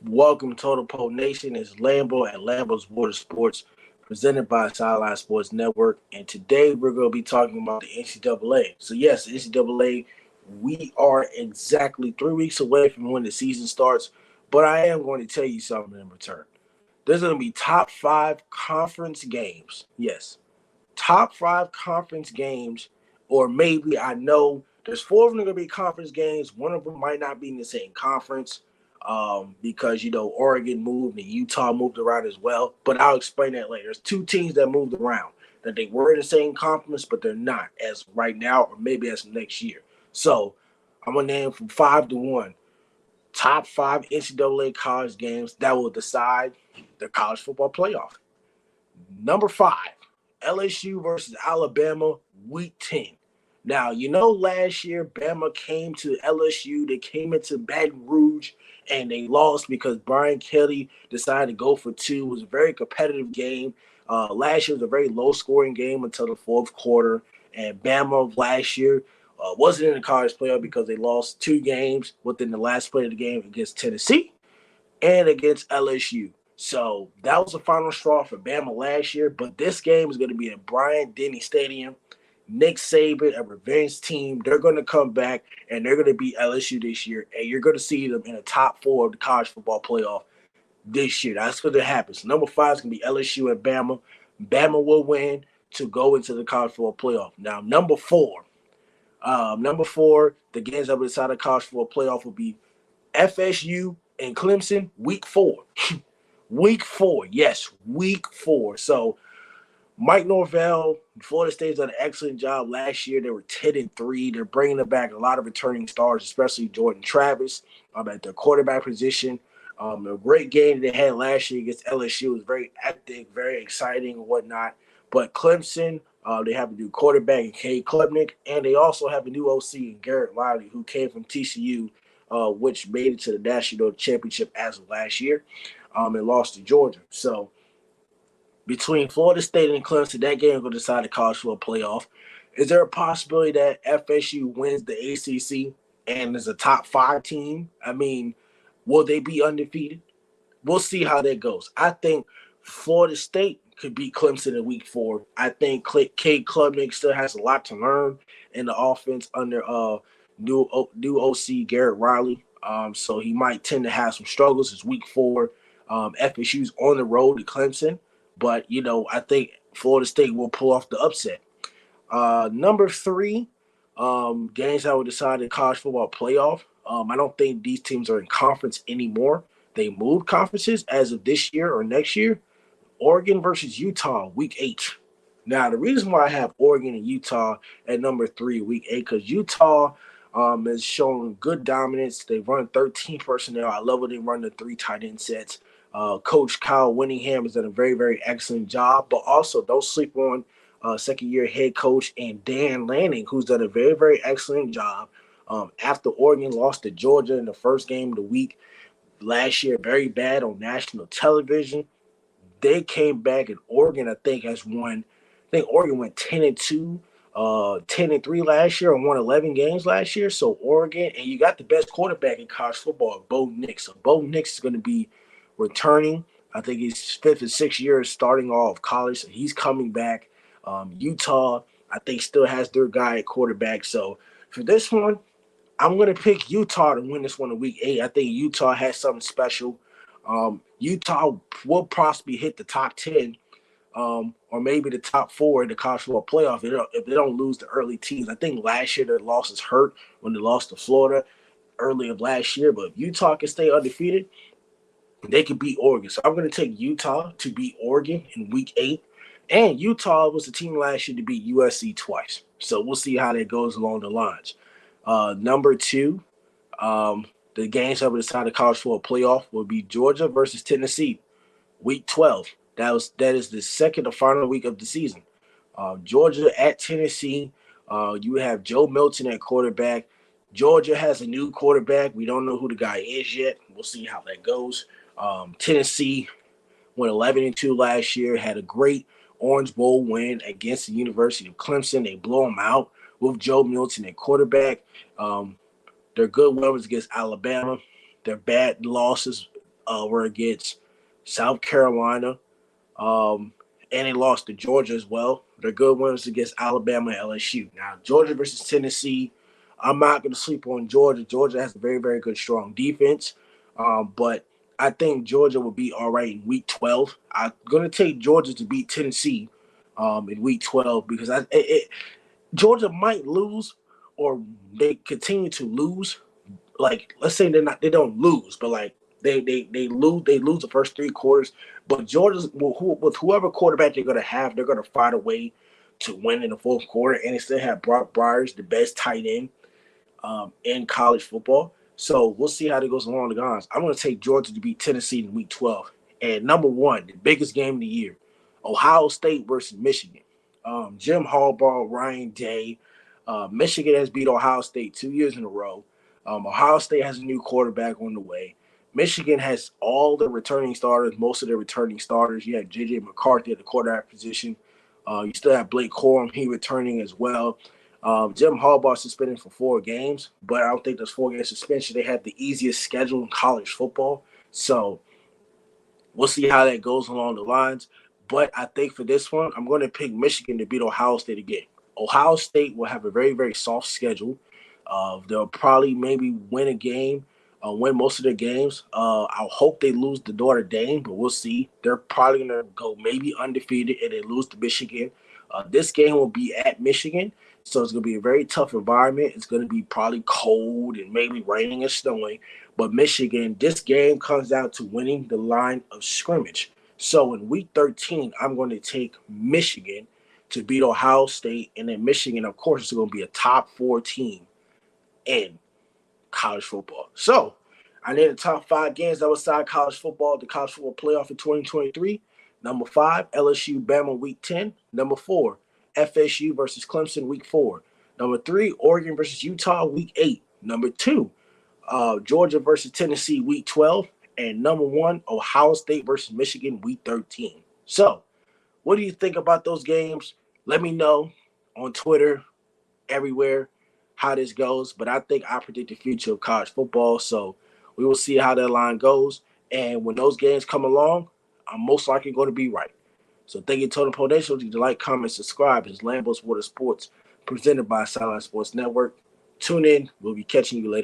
Welcome, Total Pole Nation. It's Lambo at Lambo's Water Sports, presented by Sideline Sports Network. And today we're going to be talking about the NCAA. So, yes, the NCAA, we are exactly 3 weeks away from when the season starts. But I am going to tell you something in return. There's going to be top five conference games. Yes, top five conference games, or maybe I know there's four of them going to be conference games. One of them might not be in the same conference because, Oregon moved and Utah moved around as well. But I'll explain that later. There's two teams that moved around that they were in the same conference, but they're not as right now or maybe as next year. So I'm going to name from 5 to 1 top five NCAA college games that will decide the college football playoff. Number 5, LSU versus Alabama, Week 10. Now, last year Bama came to LSU. They came into Baton Rouge and they lost because Brian Kelly decided to go for two. It was a very competitive game. Last year was a very low-scoring game until the fourth quarter. And Bama last year wasn't in the college playoff because they lost two games within the last play of the game against Tennessee and against LSU. So that was the final straw for Bama last year. But this game is going to be at Bryant-Denny Stadium. Nick Saban, a revenge team, they're going to come back and they're going to beat LSU this year. And you're going to see them in the top four of the college football playoff this year. That's going to happen. So number 5 is going to be LSU and Bama. Bama will win to go into the college football playoff. Now, number four, the games that will decide the college football playoff will be FSU and Clemson, week 4. Week 4, yes, week 4. So Mike Norvell, Florida State's done an excellent job last year. They were 10-3. They're bringing back a lot of returning stars, especially Jordan Travis at the quarterback position. A great game they had last year against LSU. It was very active, very exciting and whatnot. But Clemson, they have a new quarterback in Cade Klubnik, and they also have a new OC in Garrett Riley, who came from TCU, which made it to the national championship as of last year, and lost to Georgia. So between Florida State and Clemson, that game will decide the college football playoff. Is there a possibility that FSU wins the ACC and is a top 5 team? I mean, will they be undefeated? We'll see how that goes. I think Florida State could beat Clemson in week 4. I think Cade Klubnik still has a lot to learn in the offense under new OC Garrett Riley. So he might tend to have some struggles. It's week 4. FSU's on the road to Clemson. But, I think Florida State will pull off the upset. Number 3, games that will decide the college football playoff. I don't think these teams are in conference anymore. They moved conferences as of this year or next year. Oregon versus Utah, week 8. Now, the reason why I have Oregon and Utah at number 3, week 8, because Utah has shown good dominance. They run 13 personnel. I love when they run the 3 tight end sets. Coach Kyle Winningham has done a very, very excellent job. But also, don't sleep on second-year head coach and Dan Lanning, who's done a very, very excellent job. After Oregon lost to Georgia in the first game of the week last year, very bad on national television, they came back and Oregon, I think, has won. I think Oregon went 10-2, 10-3 last year and won 11 games last year. So Oregon, and you got the best quarterback in college football, Bo Nix. So Bo Nix is going to be returning. I think he's 5th or 6th year starting off college, so he's coming back. Utah, I think, still has their guy at quarterback. So for this one, I'm going to pick Utah to win this one in week 8. I think Utah has something special. Utah will possibly hit the top 10 or maybe the top 4 in the college football playoff if they don't lose the early teams. I think last year their losses hurt when they lost to Florida early of last year. But if Utah can stay undefeated, they could beat Oregon. So I'm going to take Utah to beat Oregon in week 8. And Utah was the team last year to beat USC twice. So we'll see how that goes along the lines. Number 2, the games that will decide the college football playoff will be Georgia versus Tennessee, week 12. That is the second or final week of the season. Georgia at Tennessee. You have Joe Milton at quarterback. Georgia has a new quarterback. We don't know who the guy is yet. We'll see how that goes. Tennessee went 11-2 last year, had a great Orange Bowl win against the University of Clemson. They blow them out with Joe Milton at quarterback. Their good wins against Alabama. Their bad losses were against South Carolina, and they lost to Georgia as well. Their good ones against Alabama and LSU. Now, Georgia versus Tennessee, I'm not going to sleep on Georgia. Georgia has a very, very good, strong defense, but I think Georgia will be all right in Week 12. I'm going to take Georgia to beat Tennessee in Week 12 because Georgia might lose or they continue to lose. Like, let's say they don't lose, but like they lose the first 3 quarters. But Georgia's with whoever quarterback they're gonna have, they're gonna find a way to win in the fourth quarter, and they still have Brock Bryers, the best tight end in college football. So we'll see how that goes along the lines. I'm going to take Georgia to beat Tennessee in Week 12. And number one, the biggest game of the year, Ohio State versus Michigan. Jim Harbaugh, Ryan Day. Michigan has beat Ohio State 2 years in a row. Ohio State has a new quarterback on the way. Michigan has all the returning starters, most of the returning starters. You have J.J. McCarthy at the quarterback position. You still have Blake Corum, he returning as well. Jim Harbaugh suspended for 4 games, but I don't think those 4 game suspension. They had the easiest schedule in college football. So we'll see how that goes along the lines. But I think for this one, I'm going to pick Michigan to beat Ohio State again. Ohio State will have a very, very soft schedule. They'll probably maybe win a game, win most of their games. I hope they lose to Notre Dame, but we'll see. They're probably going to go maybe undefeated and they lose to Michigan. This game will be at Michigan, so it's going to be a very tough environment. It's going to be probably cold and maybe raining and snowing. But Michigan, this game comes down to winning the line of scrimmage. So in Week 13, I'm going to take Michigan to beat Ohio State. And then Michigan, of course, is going to be a top 4 team in college football. So I named the top 5 games that was outside college football, the college football playoff in 2023. Number 5, LSU Bama Week 10. Number 4, FSU versus Clemson Week 4. Number 3, Oregon versus Utah Week 8. Number 2, Georgia versus Tennessee Week 12. And number 1, Ohio State versus Michigan Week 13. So what do you think about those games? Let me know on Twitter, everywhere, how this goes. But I think I predict the future of college football. So we will see how that line goes. And when those games come along, I'm most likely going to be right. So thank you, Totem Pole Nation. You like, comment, subscribe. It's Lambo Sports presented by Sideline Sports Network. Tune in. We'll be catching you later.